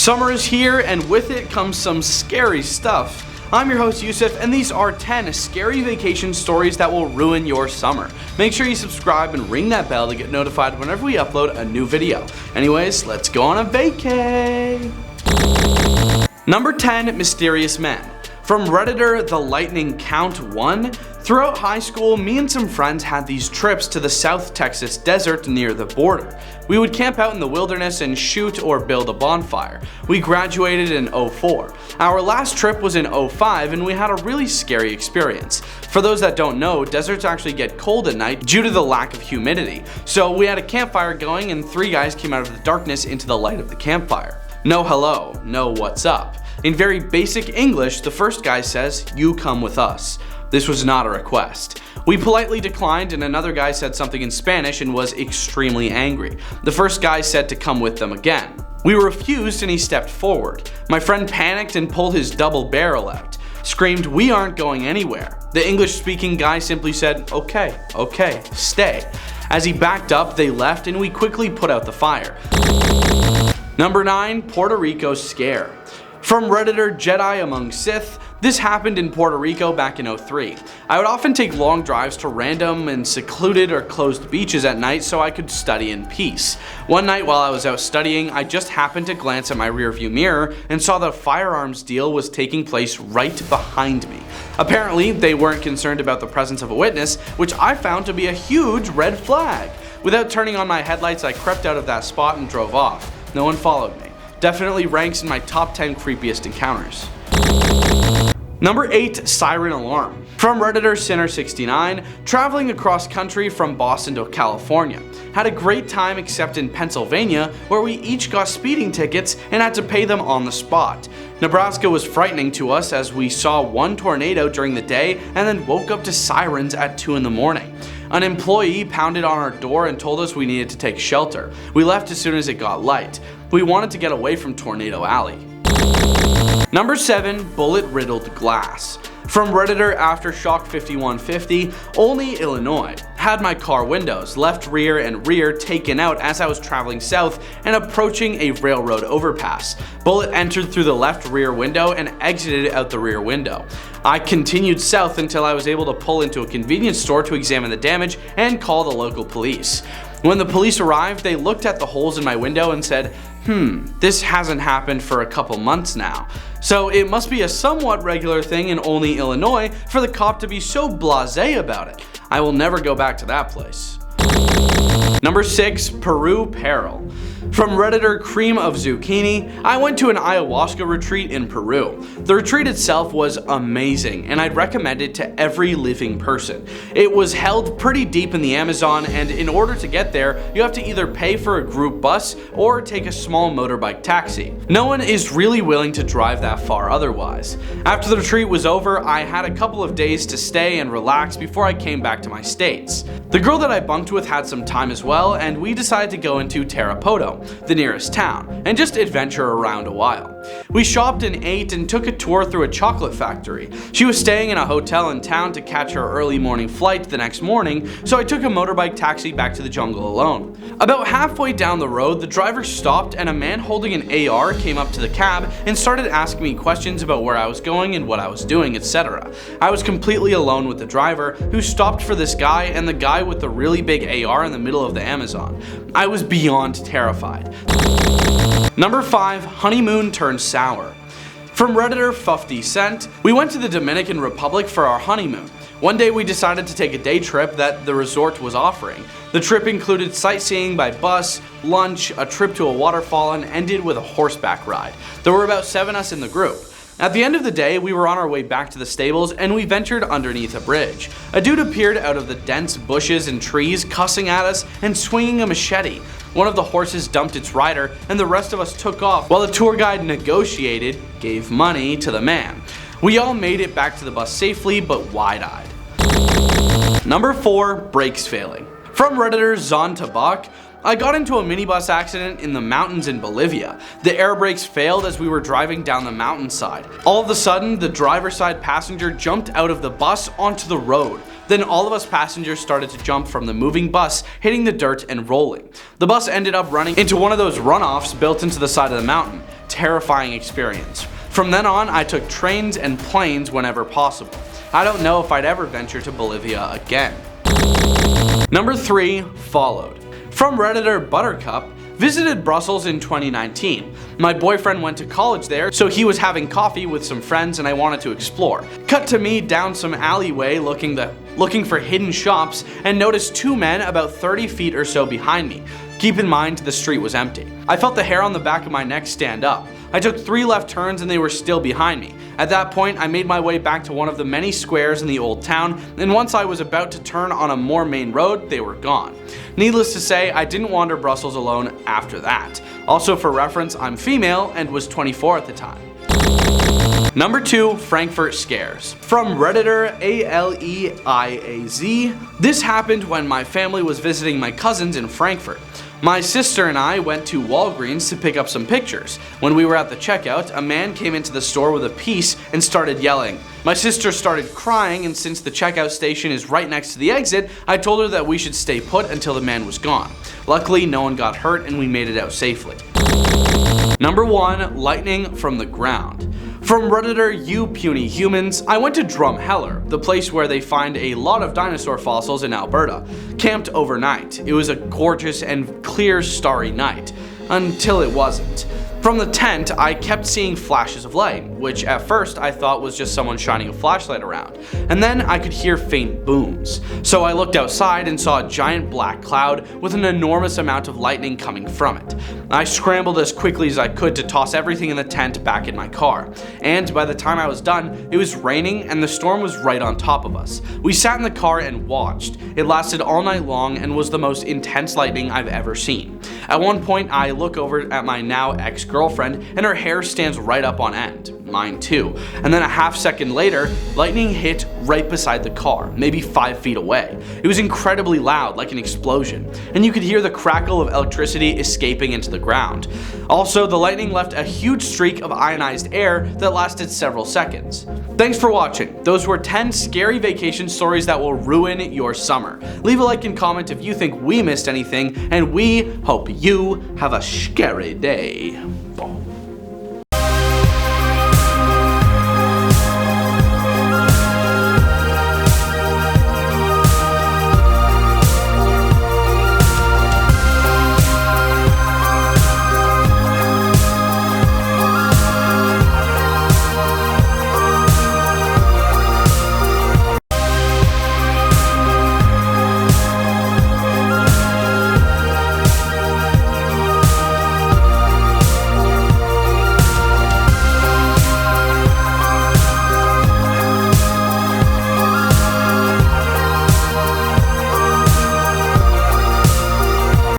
Summer is here, and with it comes some scary stuff. I'm your host Youssef, and these are 10 scary vacation stories that will ruin your summer. Make sure you subscribe and ring that bell to get notified whenever we upload a new video. Anyways, let's go on a vacay! Number 10, Mysterious Men. From Redditor The Lightning Count 1, throughout high school, me and some friends had these trips to the South Texas desert near the border. We would camp out in the wilderness and shoot or build a bonfire. We graduated in 04. Our last trip was in 05, and we had a really scary experience. For those that don't know, deserts actually get cold at night due to the lack of humidity. So we had a campfire going, and 3 guys came out of the darkness into the light of the campfire. No hello, no what's up. In very basic English, the first guy says, "You come with us." This was not a request. We politely declined, and another guy said something in Spanish and was extremely angry. The first guy said to come with them again. We refused, and he stepped forward. My friend panicked and pulled his double barrel out, screamed, "We aren't going anywhere." The English-speaking guy simply said, okay, stay." As he backed up, they left, and we quickly put out the fire. Number 9, Puerto Rico Scare. From Redditor Jedi Among Sith, this happened in Puerto Rico back in 03. I would often take long drives to random and secluded or closed beaches at night so I could study in peace. One night while I was out studying, I just happened to glance at my rearview mirror and saw that a firearms deal was taking place right behind me. Apparently, they weren't concerned about the presence of a witness, which I found to be a huge red flag. Without turning on my headlights, I crept out of that spot and drove off. No one followed me. Definitely ranks in my top 10 creepiest encounters. Number 8, Siren Alarm. From Redditor Sinner69, traveling across country from Boston to California. Had a great time except in Pennsylvania, where we each got speeding tickets and had to pay them on the spot. Nebraska was frightening to us as we saw one tornado during the day and then woke up to sirens at 2 in the morning. An employee pounded on our door and told us we needed to take shelter. We left as soon as it got light. We wanted to get away from Tornado Alley. Number 7, Bullet Riddled Glass. From Redditor Aftershock 5150, Olney, Illinois. Had my car windows, left rear and rear, taken out as I was traveling south and approaching a railroad overpass. Bullet entered through the left rear window and exited out the rear window. I continued south until I was able to pull into a convenience store to examine the damage and call the local police. When the police arrived, they looked at the holes in my window and said, this hasn't happened for a couple months now. So it must be a somewhat regular thing in Olney, Illinois for the cop to be so blasé about it. I will never go back to that place. Number 6, Peru Peril. From Redditor Cream of Zucchini, I went to an ayahuasca retreat in Peru. The retreat itself was amazing, and I'd recommend it to every living person. It was held pretty deep in the Amazon, and in order to get there, you have to either pay for a group bus or take a small motorbike taxi. No one is really willing to drive that far otherwise. After the retreat was over, I had a couple of days to stay and relax before I came back to my states. The girl that I bunked with had some time as well, and we decided to go into Tarapoto, the nearest town, and just adventure around a while. We shopped and ate and took a tour through a chocolate factory. She was staying in a hotel in town to catch her early morning flight the next morning, so I took a motorbike taxi back to the jungle alone. About halfway down the road, the driver stopped and a man holding an AR came up to the cab and started asking me questions about where I was going and what I was doing, etc. I was completely alone with the driver, who stopped for this guy and the guy with the really big AR in the middle of the Amazon. I was beyond terrified. Number 5, Honeymoon Turned Sour. From Redditor 50 Cent, we went to the Dominican Republic for our honeymoon. One day we decided to take a day trip that the resort was offering. The trip included sightseeing by bus, lunch, a trip to a waterfall, and ended with a horseback ride. There were about 7 of us in the group. At the end of the day, we were on our way back to the stables and we ventured underneath a bridge. A dude appeared out of the dense bushes and trees, cussing at us and swinging a machete. One of the horses dumped its rider and the rest of us took off while the tour guide negotiated, gave money to the man. We all made it back to the bus safely, but wide-eyed. Number 4, Brakes Failing. From Redditor Zon Tabak, I got into a minibus accident in the mountains in Bolivia. The air brakes failed as we were driving down the mountainside. All of a sudden, the driver's side passenger jumped out of the bus onto the road. Then all of us passengers started to jump from the moving bus, hitting the dirt and rolling. The bus ended up running into one of those runoffs built into the side of the mountain. terrifying experience. From then on, I took trains and planes whenever possible. I don't know if I'd ever venture to Bolivia again. Number 3, followed. From Redditor Buttercup, visited Brussels in 2019. My boyfriend went to college there, so he was having coffee with some friends and I wanted to explore. Cut to me down some alleyway looking for hidden shops and noticed 2 men about 30 feet or so behind me. Keep in mind, the street was empty. I felt the hair on the back of my neck stand up. I took 3 left turns and they were still behind me. At that point, I made my way back to one of the many squares in the old town, and once I was about to turn on a more main road, they were gone. Needless to say, I didn't wander Brussels alone after that. Also for reference, I'm female and was 24 at the time. Number 2, Frankfurt scares. From Redditor ALEIAZ, this happened when my family was visiting my cousins in Frankfurt. My sister and I went to Walgreens to pick up some pictures. When we were at the checkout, a man came into the store with a piece and started yelling. My sister started crying, and since the checkout station is right next to the exit, I told her that we should stay put until the man was gone. Luckily, no one got hurt and we made it out safely. Number 1, lightning from the ground. From Redditor You Puny Humans, I went to Drumheller, the place where they find a lot of dinosaur fossils in Alberta. Camped overnight. It was a gorgeous and clear starry night. Until it wasn't. From the tent, I kept seeing flashes of light, which at first I thought was just someone shining a flashlight around. And then I could hear faint booms. So I looked outside and saw a giant black cloud with an enormous amount of lightning coming from it. I scrambled as quickly as I could to toss everything in the tent back in my car. And by the time I was done, it was raining and the storm was right on top of us. We sat in the car and watched. It lasted all night long and was the most intense lightning I've ever seen. At one point, I look over at my now ex-girlfriend and her hair stands right up on end. Mine too. And then a half second later, lightning hit right beside the car, maybe 5 feet away. It was incredibly loud, like an explosion, and you could hear the crackle of electricity escaping into the ground. Also, the lightning left a huge streak of ionized air that lasted several seconds. Thanks for watching. Those were 10 scary vacation stories that will ruin your summer. Leave a like and comment if you think we missed anything, and we hope you have a scary day.